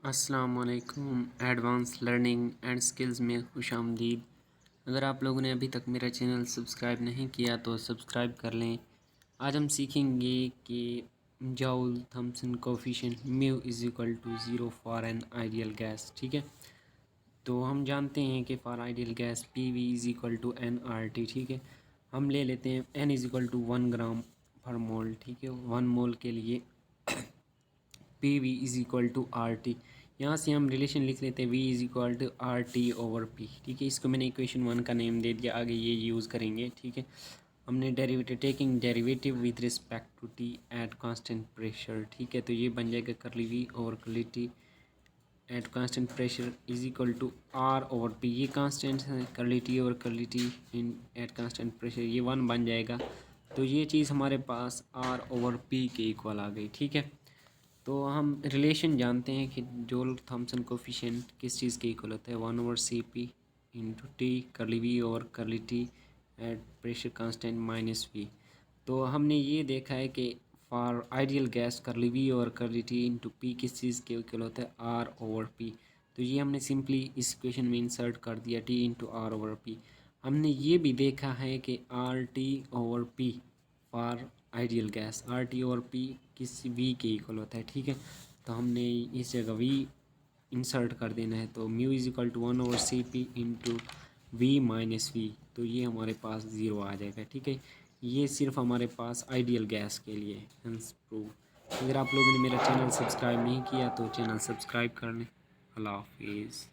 अस्सलाम वालेकुम। Advance learning and skills में खुशामदीद। अगर आप लोगों ने अभी तक मेरा चैनल सब्सक्राइब नहीं किया तो सब्सक्राइब कर लें। आज हम सीखेंगे कि Joule Thomson coefficient mu is equal to 0 for an ideal gas. ठीक है, तो हम जानते हैं कि for ideal gas P V is equal to n R T. ठीक है, हम ले लेते हैं n is equal to 1 gram per mole. ठीक है, 1 मोल के लिए P V is equal to R T. यहाँ से हम रिलेशन लिख लेते हैं V is equal to R T over P. ठीक है, इसको मैंने इक्वेशन 1 का नेम दे दिया, आगे ये यूज़ करेंगे। ठीक है, हमने derivative taking derivative with respect to T at constant pressure. ठीक है, तो ये बन जाएगा curly V over curly T at constant pressure is equal to R over P. ये कांस्टेंट है, curly T over curly T in at constant pressure, ये 1 बन जाएगा। तो ये चीज़ हमारे पास आर ओवर पी के इक्वल आ गई। ठीक है, तो हम रिलेशन जानते हैं कि जॉउल थॉमसन कोफिशिएंट किस चीज़ के इक्वल होता है, 1/Cp इंटू टी करली वी और curly T at pressure constant minus V. तो हमने ये देखा है कि for ideal gas curly V और करली टी इंटू पी किस चीज़ के इक्वल होता है, आर ओवर पी। तो ये हमने सिंपली इस इक्वेशन में इंसर्ट कर दिया, T into R over P. हमने ये भी देखा है कि R T over P for ideal gas, R T और पी किस वी के इक्वल होता है। ठीक है, तो हमने इस जगह वी इंसर्ट कर देना है, तो mu is equal to 1/Cp into V minus V. तो ये हमारे पास 0 आ जाएगा। ठीक है, ये सिर्फ हमारे पास आइडियल गैस के लिए हेंस प्रूव। अगर आप लोगों ने मेरा चैनल सब्सक्राइब नहीं किया तो चैनल सब्सक्राइब कर लें। अल्लाह हाफिज़।